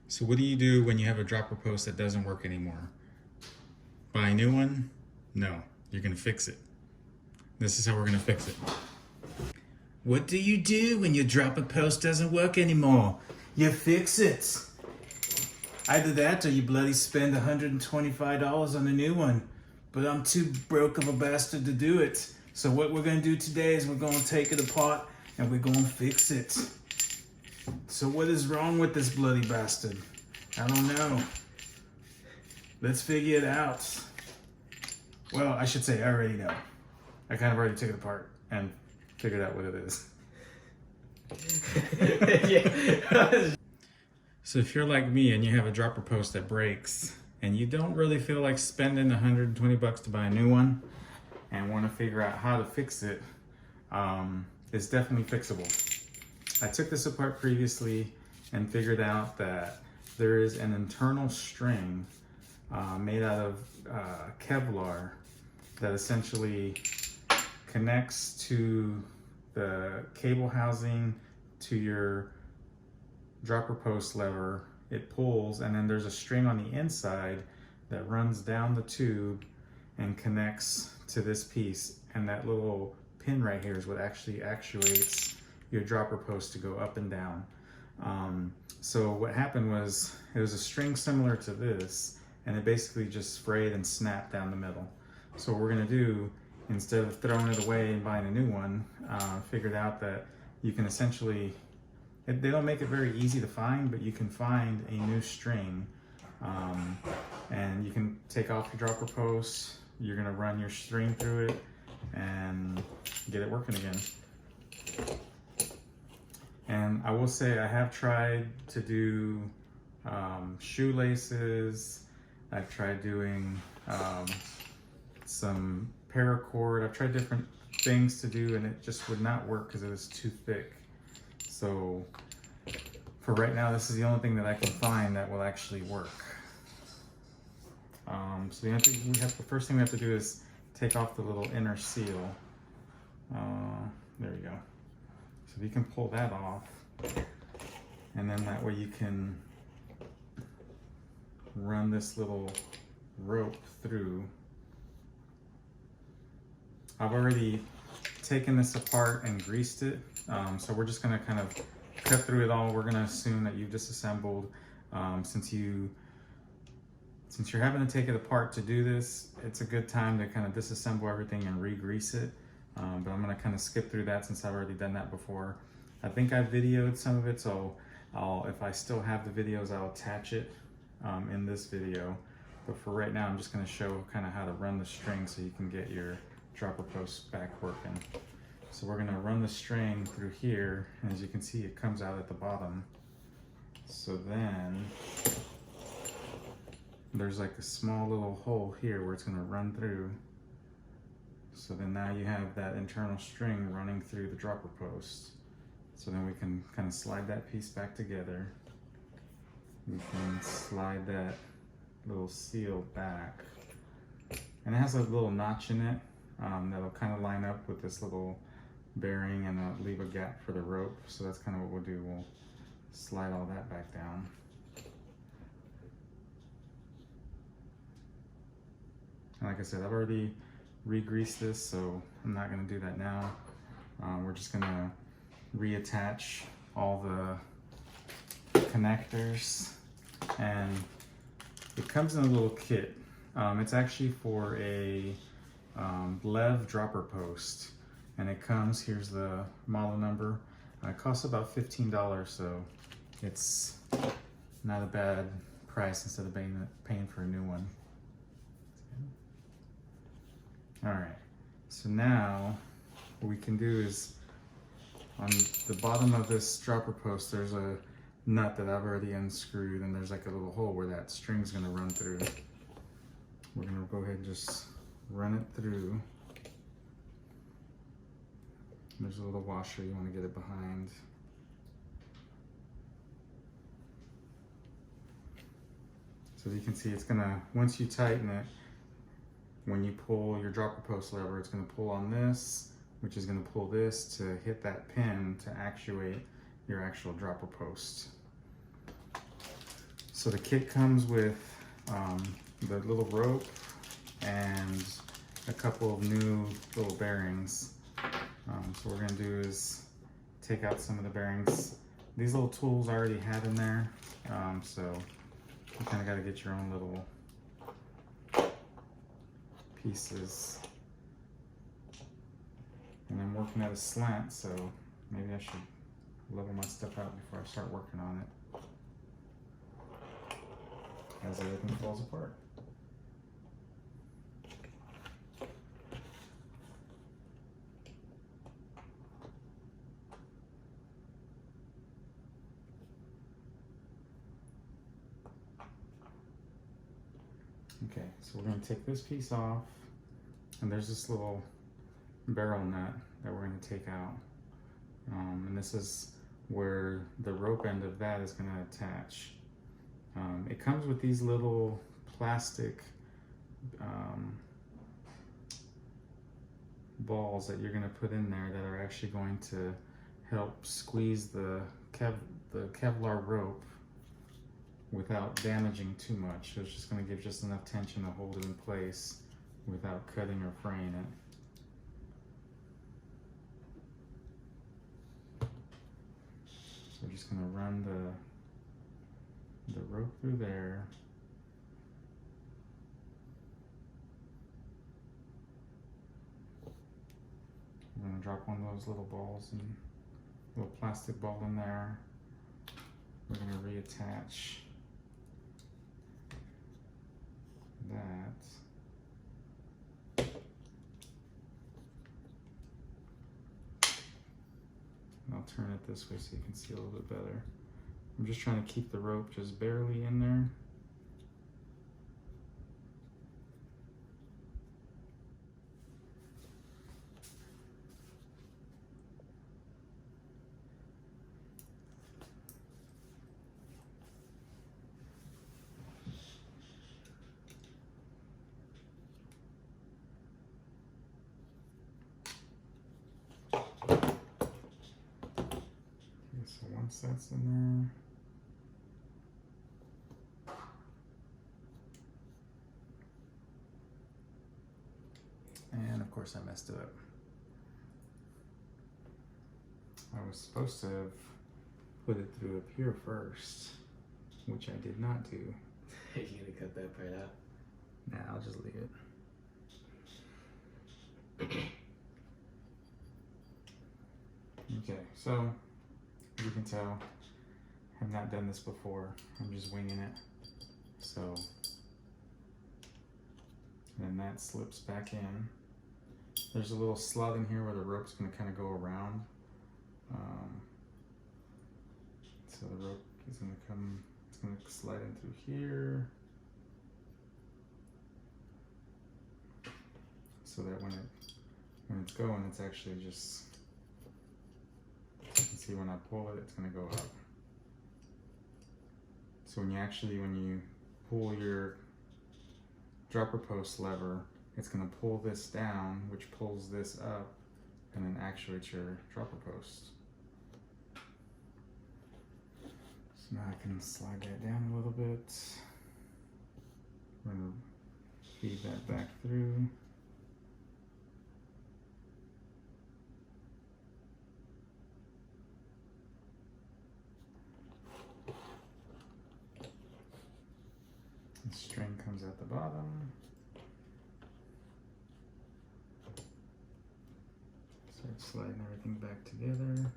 So what do you do when you have a dropper post that doesn't work anymore? Buy a new one? No, you're gonna fix it. This is how we're gonna fix it. What do you do when your dropper post doesn't work anymore? You fix it. Either that or you bloody spend $125 on a new one. But I'm too broke of a bastard to do it. So what we're gonna do today is we're gonna take it apart and we're gonna fix it. So what is wrong with this bloody bastard? I don't know. Let's figure it out. Well, I should say I already know. I kind of already took it apart and figured out what it is. So if you're like me and you have a dropper post that breaks and you don't really feel like spending 120 bucks to buy a new one and want to figure out how to fix it, it's definitely fixable. I took this apart previously and figured out that there is an internal string made out of Kevlar that essentially connects to the cable housing to your dropper post lever. It pulls, and then there's a string on the inside that runs down the tube and connects to this piece, and that little pin right here is what actually actuates your dropper post to go up and down. So what happened was, it was a string similar to this, and it basically just frayed and snapped down the middle. So what we're gonna do, instead of throwing it away and buying a new one, figured out that you can essentially, they don't make it very easy to find, but you can find a new string, and you can take off your dropper post. You're gonna run your string through it and get it working again. And I will say I have tried to do shoelaces. I've tried doing some paracord. I've tried different things to do, and it just would not work because it was too thick. So for right now, this is the only thing that I can find that will actually work. So the first thing we have to do is take off the little inner seal. There we go. So you can pull that off, and then that way you can run this little rope through. I've already taken this apart and greased it, so we're just gonna kind of cut through it all. We're gonna assume that you've disassembled. Since you're having to take it apart to do this, it's a good time to kind of disassemble everything and re-grease it. But I'm gonna kind of skip through that since I've already done that before. I think I videoed some of it, so if I still have the videos, I'll attach it in this video. But for right now, I'm just gonna show kind of how to run the string so you can get your dropper post back working. So we're gonna run the string through here, and as you can see, it comes out at the bottom. So then there's like a small little hole here where it's gonna run through. So then now you have that internal string running through the dropper post. So then we can kind of slide that piece back together. We can slide that little seal back. And it has a little notch in it that'll kind of line up with this little bearing, and leave a gap for the rope. So that's kind of what we'll do. We'll slide all that back down. And like I said, I've already re-greased this, so I'm not gonna do that now. We're just gonna reattach all the connectors, and it comes in a little kit. It's actually for a Lev dropper post, and it comes, here's the model number. It costs about $15, so it's not a bad price instead of paying for a new one. All right, so now what we can do is, on the bottom of this dropper post, there's a nut that I've already unscrewed, and there's like a little hole where that string's gonna run through. We're gonna go ahead and just run it through. There's a little washer, you wanna get it behind. So you can see it's gonna, once you tighten it, when you pull your dropper post lever, it's gonna pull on this, which is gonna pull this to hit that pin to actuate your actual dropper post. So the kit comes with the little rope and a couple of new little bearings. So what we're gonna do is take out some of the bearings. These little tools I already had in there, so you kind of got to get your own little pieces. And I'm working at a slant, so maybe I should level my stuff out before I start working on it, as everything falls apart. Okay, so we're going to take this piece off, and there's this little barrel nut that we're going to take out, and this is where the rope end of that is going to attach. It comes with these little plastic balls that you're going to put in there that are actually going to help squeeze the Kevlar rope without damaging too much. So it's just going to give just enough tension to hold it in place without cutting or fraying it. So we're just going to run the rope through there. We're going to drop one of those little balls and little plastic ball in there. We're going to reattach that. And I'll turn it this way so you can see a little bit better. I'm just trying to keep the rope just barely in there. So once that's in there, and of course I messed it up. I was supposed to have put it through up here first, which I did not do. Are you gonna cut that part out? Nah, I'll just leave it. Okay, so as you can tell, I've not done this before. I'm just winging it. So then that slips back in. There's a little slot in here where the rope's going to kind of go around. So the rope is going to come, it's going to slide in through here. So that when it's going, it's actually just, you can see when I pull it, it's going to go up. So when you pull your dropper post lever, it's going to pull this down, which pulls this up and then actuates your dropper post. So now I can slide that down a little bit. We're going to feed that back through. The string comes at the bottom. Start sliding everything back together.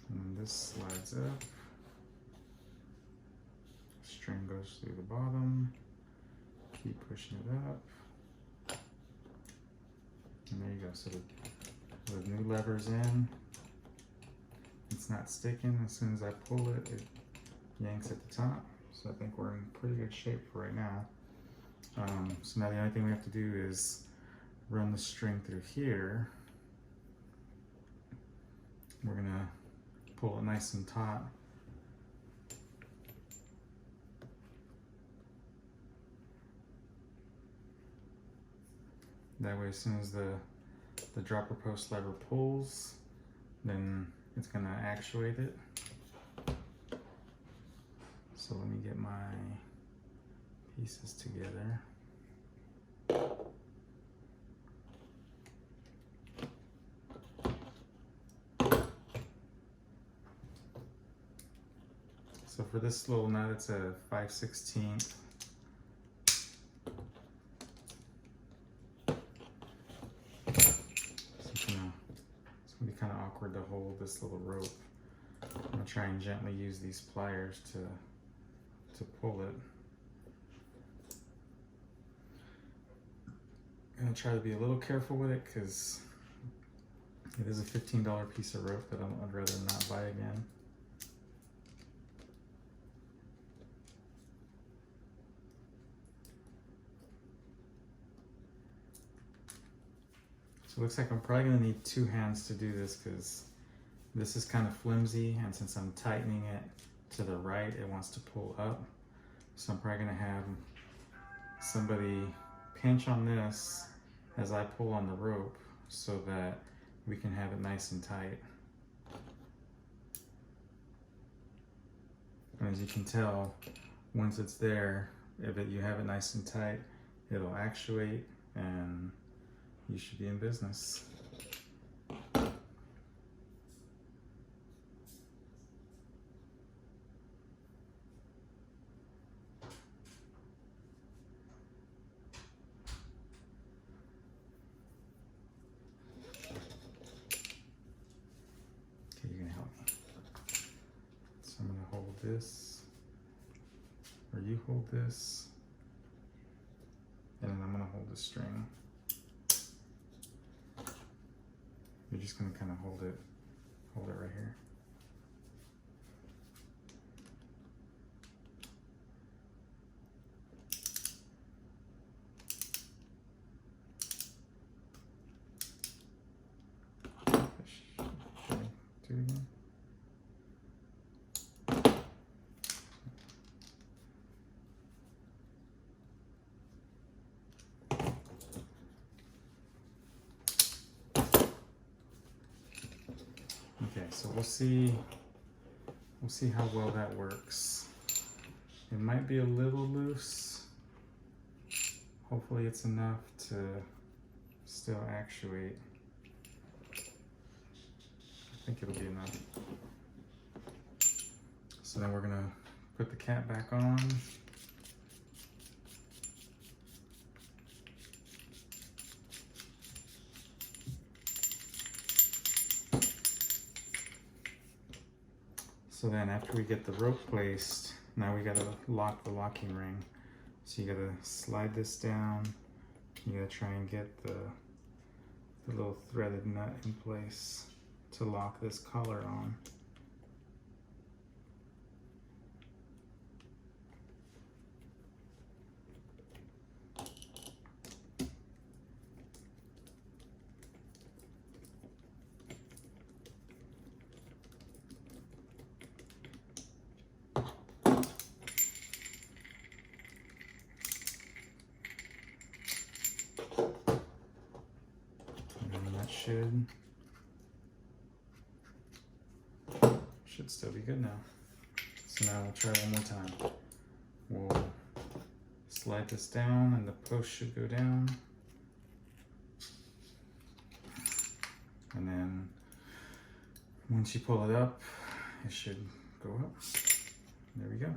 And this slides up. String goes through the bottom. Keep pushing it up. And there you go. So the new lever's in. It's not sticking. As soon as I pull it, it yanks at the top. So I think we're in pretty good shape for right now. So now the only thing we have to do is run the string through here. We're gonna pull it nice and taut. That way, as soon as the dropper post lever pulls, then it's gonna actuate it. So let me get my pieces together. So for this little nut, it's a 5/16. It's gonna be kind of awkward to hold this little rope. I'm gonna try and gently use these pliers to pull it. I'm gonna try to be a little careful with it because it is a $15 piece of rope that I'd rather not buy again. So it looks like I'm probably gonna need 2 hands to do this because this is kind of flimsy, and since I'm tightening it to the right, it wants to pull up. So I'm probably gonna have somebody pinch on this as I pull on the rope so that we can have it nice and tight. And as you can tell, once it's there, if you have it nice and tight, it'll actuate and you should be in business. Okay, you're gonna help me. So I'm gonna hold this, or you hold this, and then I'm gonna hold the string. You're just gonna kind of hold it right here. Okay, do it again. Okay, so we'll see how well that works. It might be a little loose. Hopefully it's enough to still actuate. I think it'll be enough. So then we're gonna put the cap back on. So then after we get the rope placed, now we gotta lock the locking ring. So you gotta slide this down. You gotta try and get the little threaded nut in place to lock this collar on. Should still be good now. So now we'll try one more time. We'll slide this down and the post should go down. And then once you pull it up, it should go up. There we go.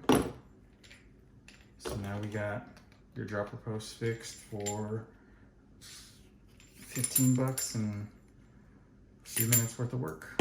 So now we got your dropper post fixed for 15 bucks and a few minutes worth of work.